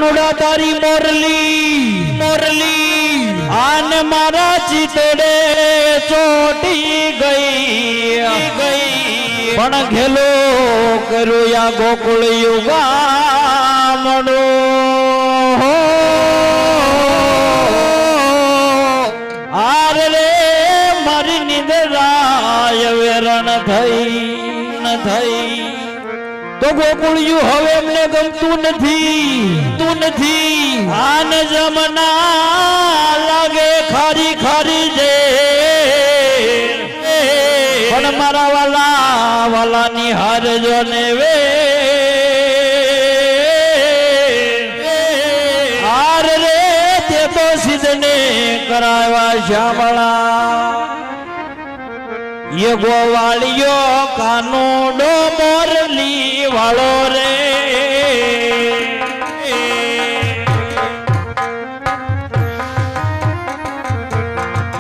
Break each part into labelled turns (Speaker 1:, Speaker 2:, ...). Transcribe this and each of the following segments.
Speaker 1: કાનુડા તારી મોરલી આને મારા ચિતડે ચોટી ગઈ પણ ઘેલો કર્યો યા ગોકુળ યુગામણો આર રે મારી નિંદરાય વેરણ થઈ તો ગોકુળિયું હવે એમને ગમતું નથી આન જમના લાગે ખારી જે પણ મારા વાલા નિહારજો ને વે આર રે તે તો સિદ્ધને કરાવા શ્યામળા ये गोवालियो कानूडो मोरली वालो रे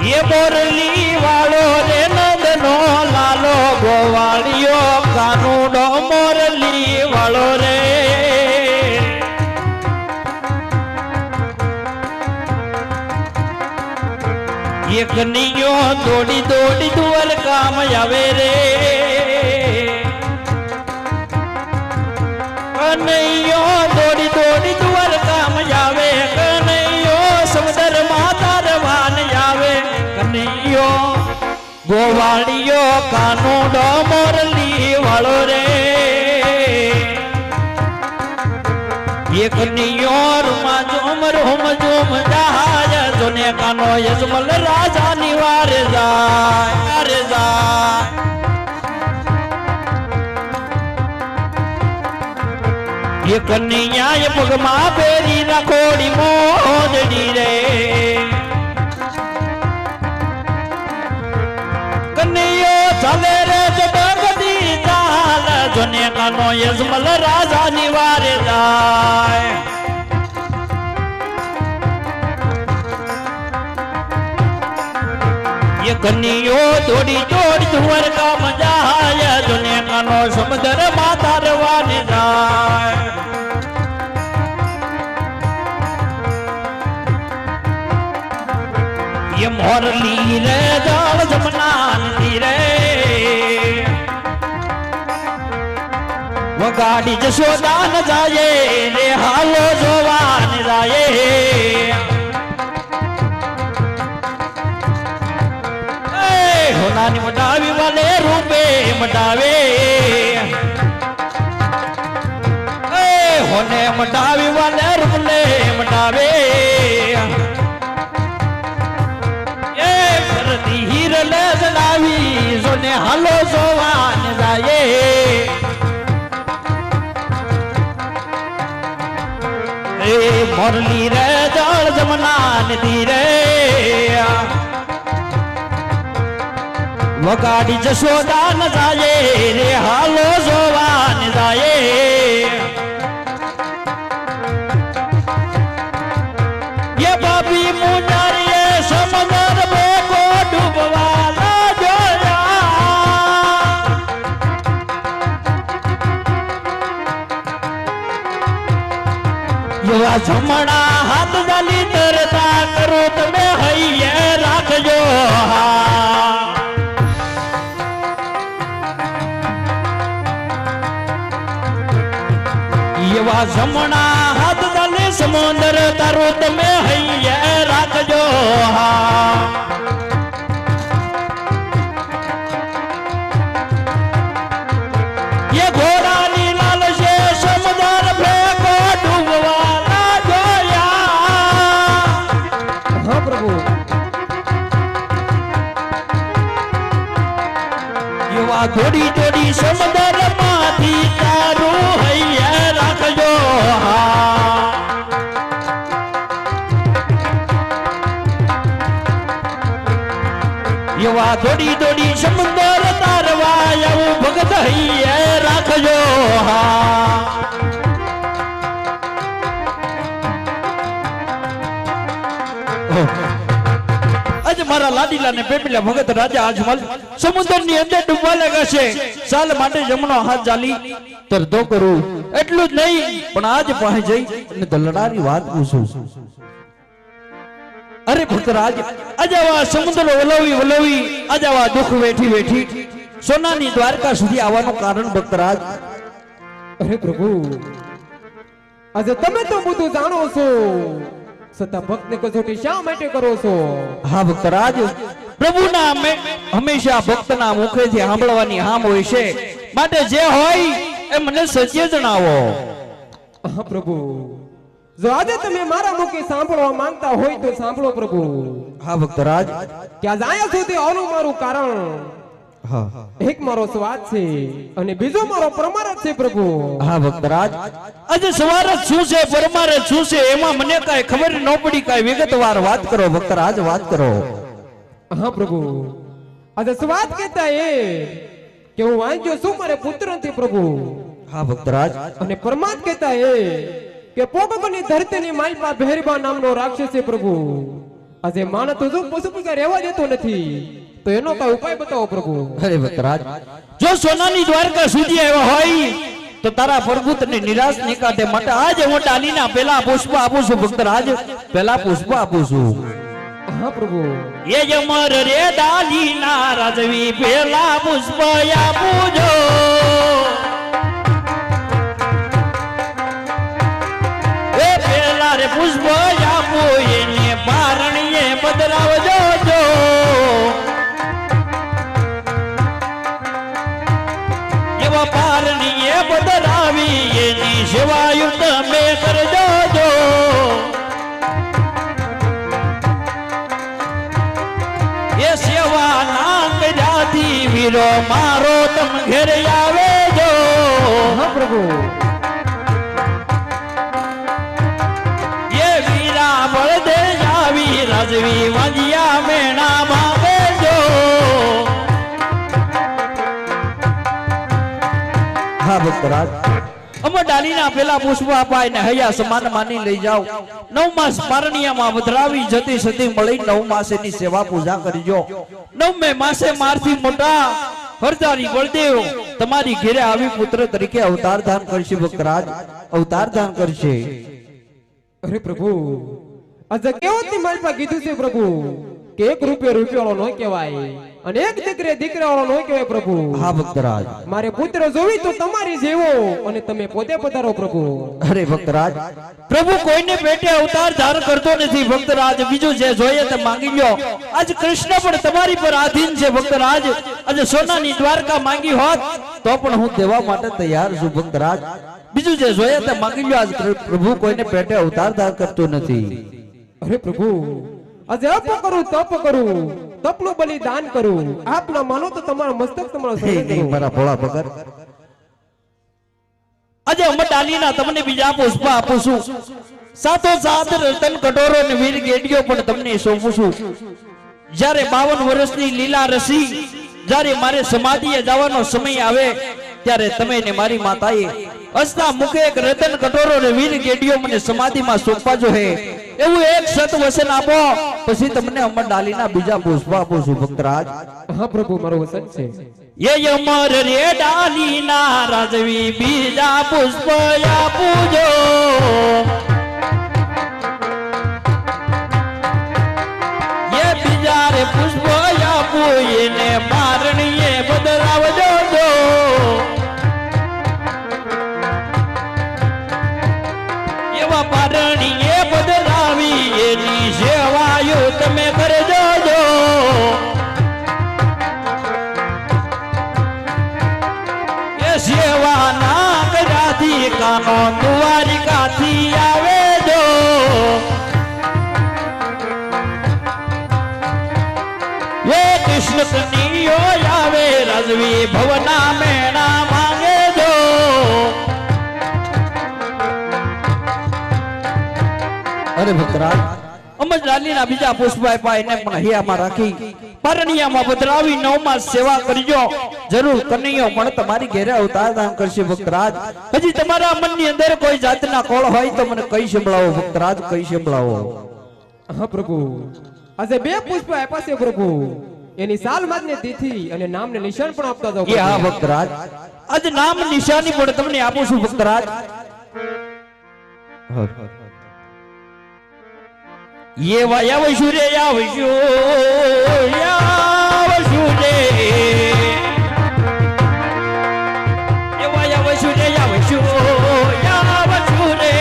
Speaker 1: ये मोरली वालो रे नंदनो लालो गोवालियो कानूडो मोरली वालो रे ये कन्नियो दौड़ी दुआर काम आवे रे कन्नियो दौड़ी दुआर काम आवे कन्नियो समुद्र माता रवान आवे कन्नियो गोवाड़ियो कानूडो मोरली वालो रे ये कन्नियो रुमा झूम जहाज जोने कानो यजमल राजा निवार जाय ये कन्या ये पगमा पेरी रखोड़ी मोजड़ी रे कन्यो चले रे जगदी चाल जोने कानो यजमल राजा निवार जाय ये कन्यो दौड़ी धुआर का मजा है दुनिया कानो समुद्र माता रवान जाय ये मोरली रे दाल जमना रे वो गाड़ी जसोदा न जाए रे हालो जोवान जाए होनानी मटावी वाले रूपे मटावे होने मटावी वाले रूपले मटावे ये करती हीर ले जलावी सोने हालो सोवान जाए मोरली रे जल जमना नदी रे वगाड़ी जसोदा न जाए रे हालो जोवान जाए ये बाबी मुंजारिये समंदर में को डूबवाला जोया युवा झमड़ा हाथ डाली तरता करो तुम्हें है राख जो येवा जमना हाथ डाले समुंदर तारो तमे है राखजो ये घोड़ा नीलाल से समुद्र फेंको डूबवाला जोया हाँ प्रभु येवा थोड़ी समुद्र माथी तारो है राखजो युवा थोड़ी समुद्र तारवा भगत है राखजो आज मारा लाडीला ने पेपीला भगत राजा आजमल समुद्र ની અંદર ડૂબવા લાગ્યા છે સાલ માટે જમણો હાથ જાલી તરતો કરું, એટલું જ નહીં પણ આજ પાસે જઈ અને દલડાની વાત પૂછું. અરે ભક્તરાજ, આજે આવા સમુદ્ર વલોવી આજે આવા દુઃખ વેઠી સોનાની દ્વારકા સુધી આવવાનું કારણ ભક્તરાજ.
Speaker 2: અરે પ્રભુ, આજે તમે તો બધું જાણો છો, છતાં ભક્તને કસોટી શા માટે કરો છો?
Speaker 1: હા ભક્તરાજ, પ્રભુના હંમેશા ભક્તના મુખેથી સાંભળવાની હામ હોય છે, માટે જે હોય એ મને સત્ય જણાવો.
Speaker 2: હા પ્રભુ, જો આજે તમે મારા મુખે સાંભળવા માંગતા હોય તો સાંભળો પ્રભુ.
Speaker 1: હા ભક્તરાજ.
Speaker 2: ક્યાં જાય સુધી આનું મારું કારણ.
Speaker 1: હા,
Speaker 2: એક મારો સ્વાદ છે અને બીજો મારો પરમારથ છે પ્રભુ.
Speaker 1: હા ભક્તરાજ, આજે સવારત શું છે પરમારથ શું છે એમાં મને કાઈ ખબર ન પડી, કાઈ વિગતવાર વાત કરો ભક્તરાજ, વાત કરો.
Speaker 2: હા પ્રભુ, આજે સ્વાદ કહેતા એ કે હું વાંચ્યો છું મારે પુત્ર નથી પ્રભુ.
Speaker 1: હા ભક્તરાજ.
Speaker 2: અને પરમાર્થ કહેતા એ કે પોકકની ધરતીની માલપા ભેરબા નામનો રાક્ષસ છે પ્રભુ. આજે માણસ તો જો પશુ પક્ષી રહેવા દેતો નથી, તો એનો કઈ ઉપાય બતાવો પ્રભુ.
Speaker 1: અરે ભક્તરાજ, જો સોનાની દ્વારકા સુધી આવ્યા હોય તો તારા પ્રભુતને નિરાશ નિકાટે માટે આજ હું ડાલીના પેલા પુષ્પ આપું છું ભક્તરાજ, પેલા પુષ્પ આપું છું.
Speaker 2: હા પ્રભુ.
Speaker 1: એ જમર રે ડાલીના રાજવી પેલા પુષ્પ આપુજો. એ પેલા રે પુષ્પ આપો એને પારણીએ બદલાવજો જો. એવા પારણીએ બદલાવી એની સેવાયું તમે કરજો જો. એ સેવા ના કર્યાથી વીરો મારો તમ ઘેર આવે જો.
Speaker 2: હા પ્રભુ.
Speaker 1: એ વીરા બળદે આવી રાજવી વાંજિયા મેણા માંગે જો. હા ભક્તરાજ, અમર ડાલીના પેલા પુષ્પ અપાય ને હૈયા સમાન માની લઈ જાઓ. 9 માસ પારણિયામાં વધરાવી જતી સતી મળી 9 માસેની સેવા પૂજા કરજો. 9મે માસે મારથી મોટા હરદારી બળદેવ તમારી ઘેરે આવી પુત્ર તરીકે અવતાર ધાન કરશે ભક્તરાજ, અવતાર ધાન કરશે.
Speaker 2: અરે પ્રભુ, આજે કેવતની માલપા કીધું છે પ્રભુ કે એક રૂપિયા વાળો ન કહેવાય અને એક દીકરા વાળો ન કહેવાય પ્રભુ.
Speaker 1: હા ભક્તરાજ.
Speaker 2: મારે પુત્ર જોવી તો તમારી જેવો અને તમે પોતે પધારો પ્રભુ.
Speaker 1: અરે ભક્તરાજ, પ્રભુ કોઈને પેટે અવતાર ધારણ કરતો નથી ભક્તરાજ, બીજું જે જોઈએ તે માંગી લ્યો. આજ કૃષ્ણ પણ તમારી પર આધીન છે ભક્તરાજ. આજે સોનાની દ્વારકા માંગી હોત તો પણ હું દેવા માટે તૈયાર છું ભક્તરાજ. બીજું જે જોઈએ તે માંગી લ્યો. આજ પ્રભુ કોઈને પેટે અવતાર ધારણ કરતો નથી.
Speaker 2: અરે પ્રભુ, આજે અપ કરું તપ કરું, તપનું બલિદાન કરું, આપ ના માનો તો તમારો મસ્તક તમારો સર્જન કરું.
Speaker 1: મારા ભોળા ભગત, આજે અમર ડાલીના તમને બીજા પુષ્પ આપું છું. સાથો સાથ રતન કટોરો ને વીર ગેડીઓ પણ તમને સોંપું છું. જ્યારે 52 વર્ષની લીલા રસી જ્યારે મારે સમાધિએ જવાનો સમય આવે ત્યારે તમે ને મારી માતાએ હસતા મુખે એક રતન કટોરો ને વીર ગેડીઓ મને સમાધિમાં સોંપાજો હે એવું એક સત વચન આપો, પછી તમને અમર ડાલીના બીજા પુષ્પ આપું છું ભક્તરાજ.
Speaker 2: હા પ્રભુ, મારું વચન છે.
Speaker 1: એ અમર રે ડાલીના રાજવી બીજા પુષ્પ આપુજો. એ બીજા રે પુષ્પ આપું એને પારણીએ બદલાવજો જો. એવા પારણીએ બદલાવી એની સેવાયું તમે કરજો જો. સેવા ના કર્યાથી કાનો દ્વારિકાથી આવે જો. એ કૃષ્ણ કનૈયો આવે રાજવી ભવના મેણા માંગે જો. અરે ભક્તરાજ, અમર ડાલીના બીજા પુષ્પ આપ્યા એને પણ હૈયામાં રાખી પારણિયામાં બદલાવી 9 માસ સેવા કરજો. જરૂર કનૈયો પણ તમારી ઘેરે અવતાર દાન કરશે ભક્તરાજ. હજી તમારા મનની અંદર કોઈ જાતના કોળ હોય તો મને કઈ સંભળાવો ભક્તરાજ, કઈ સંભળાવો.
Speaker 2: હા પ્રભુ, આજે 2 પુષ્પ આપ્યા છે પ્રભુ. એની સાલ માજને તિથિ અને નામને નિશાન પણ આપતા જાઓ
Speaker 1: એ હા ભક્તરાજ, આજ નામ નિશાની પણ તમને આપું છું ભક્તરાજ. ये वाया वशुरे या वशु रे, ये वाया वशुरे या वशु रे.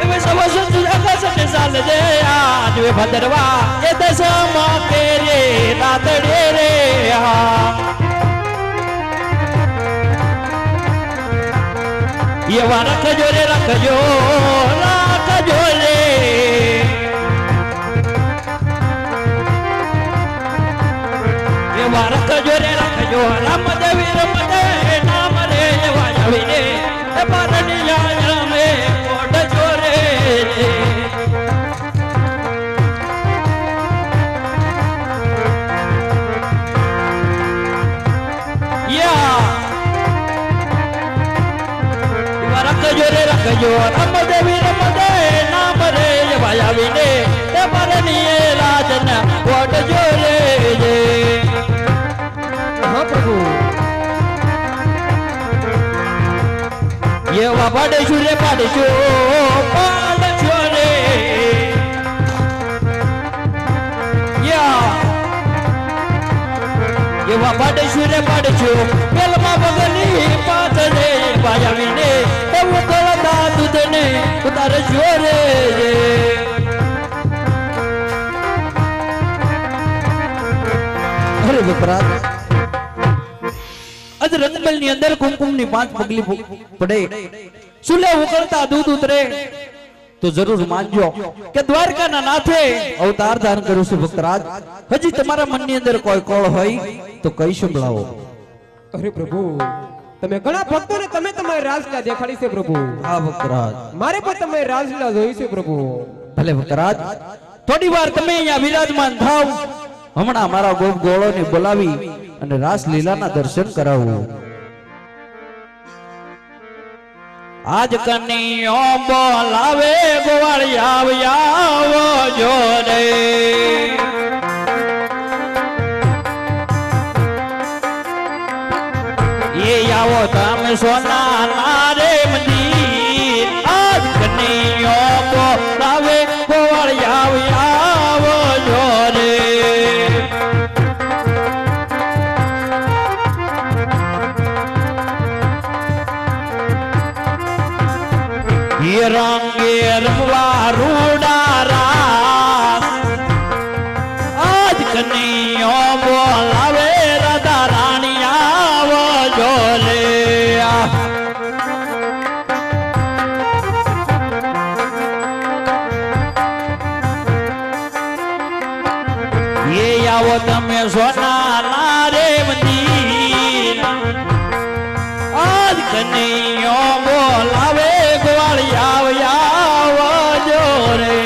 Speaker 1: वे सब सुन आकाश ने साल दे आज वे भद्रवा ये दसमा तेरे रातड़े रे. ये रखजो रे रखजो रखजो रे, ये रखजो रे रखजो राम देवी रम दे नाम रे ये वाजवी रे पारनिया में कोट जोरे रे. रखजो रे रखजो रम देवी रम दे नाम रे भायावी ने ते परनिये राजन कोट जोरे रे.
Speaker 2: हाँ प्रभु,
Speaker 1: ये वा पाड़ेशु रे पाड़ेशु पाड़ेशु रे, ये वा पाड़ेशु रे पाड़ेशु पेलमा बगली पात रे भायावी ने दूध ने उतार जोरे रे. अरे विपराध, अज रंगमहल ની અંદર કુમકુમ ની 5 પગલી પડે, સુલે ઉકળતા દૂધ ઉતરે તો જરૂર માનજો કે દ્વારકાના નાથે અવતાર ધારણ કર્યું છે ભક્તરાજ. હજી તમારા મનની અંદર કોઈ કોળ હોય તો કઈ સંભળાવો.
Speaker 2: અરે પ્રભુ, તમે ઘણા ભક્તોને તમે તમારી રાસલીલા દેખાડી છે પ્રભુ.
Speaker 1: હા ભક્તરાજ,
Speaker 2: મારે પણ તમારી રાસલીલા જોઈ છે પ્રભુ.
Speaker 1: ભલે ભક્તરાજ, થોડી વાર તમે અહીંયા વિરાજમાન થાવ, હમણાં મારા ગોપ ગોળોને બોલાવી અને રાસલીલાના દર્શન કરાવું. આજ કનૈયો બોલાવે ગોવાળી આવો જોડે, ये आओ तम सोना नारे मंदिर आज कन्हैया को लावे गोवालिया आओ जोरे. ये रंगे रंगवा रूडा रास आज कन्हैया बोलावे राधा रानी आओ जोरे. ये आओ तमे सोना नारे मंदिर आज कन्हैया बोलावे ग्वालिया आओ जोरे.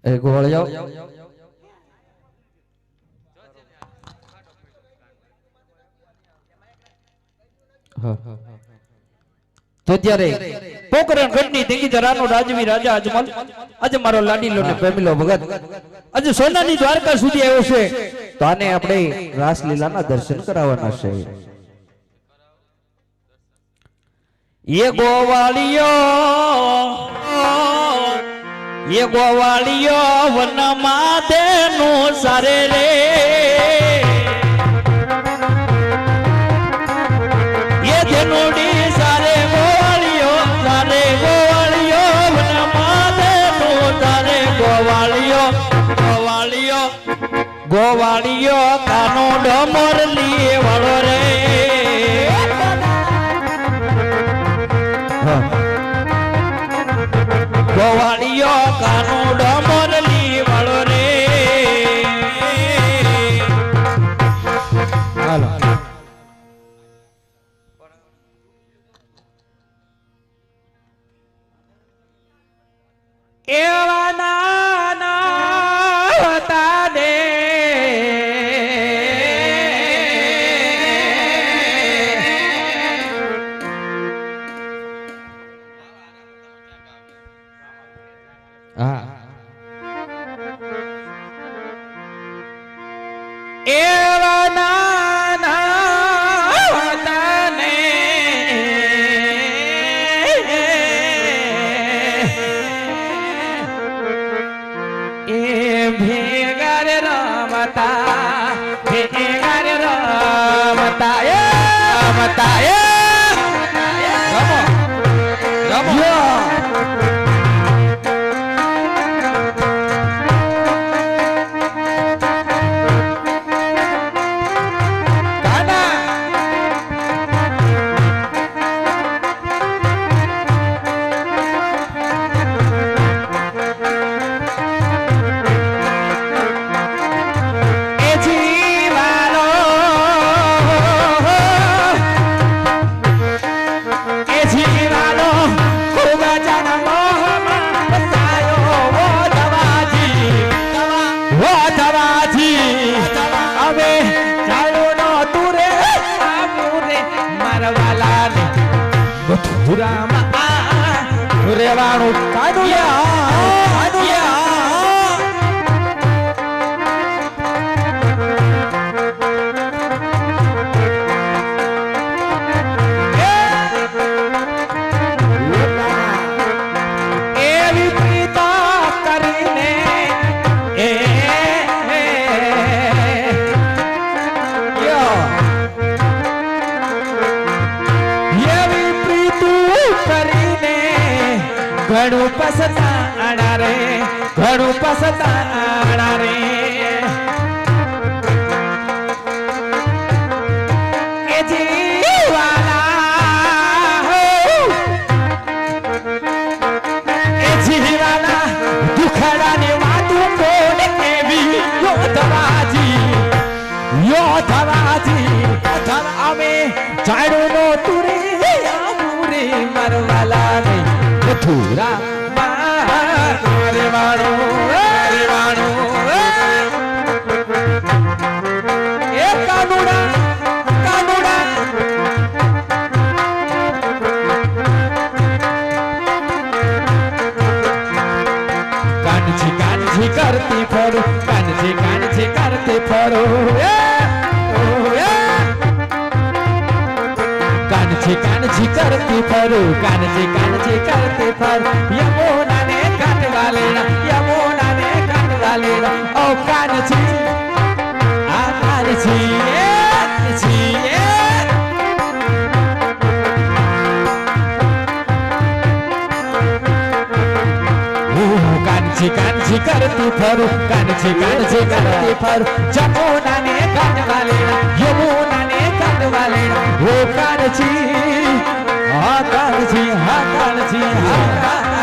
Speaker 1: એ ગોવાળિયા તો ત્યારે પોકરણ ગઢની દેગી ધરાનો રાજવી રાજા અજમલ આજે મારો લાડીલો ને પ્રેમીલો ભગત આજે સોનાની દ્વારકા સુધી આવ્યો છે, તો આને આપણે રાસલીલાના દર્શન કરાવવાના છે. ये गोवालियो वन माते नु सारे रे, ये धनुडी सारे गोवालियो वन माते नु सारे गोवालियो कानो डमर लिए वालो रे. ગોવાળિયો કાનુડો મોરલી વાળો રે
Speaker 2: હાલો
Speaker 1: એવા નાના હતા ને
Speaker 2: હા
Speaker 1: એવા નાના હતા ને એ ભેગા રે રમતા ભેગા રે રમતા એ રમતા એ રમો રમો રેવાણું એવી પ્રીતા કરીને એવી પ્રીતું કરીને ઘણું પસતાણા રે ઘણું પસતાણા રે એ જીવાના એ જીવાના દુખડાની વાતું કોણ કેવી યોધવાજી અમે જાડું નો તુરે આમુરે મરવાલા નહીં મથુરા એ કાનુડા કાનુડા કાનજી કાનજી કરતી ફરું કાનજી કાનજી કરતી ફરું કાનજી કાનજી કરતી ફરું કાનજી કાનજી કરતી ફરું યમુના ને કાઢવા લેના યમુના ને કાઢવા લેના ઓ કાનજી આ કાનજી કાનજી કાનજી કરતી ફરું કાનજી કાનજી કરતી ફરું જમુના ને કાઢવા લેના યમુના ને કાઢવા લેના ઓ કાનજી હા કાનજી હા કાનજી હા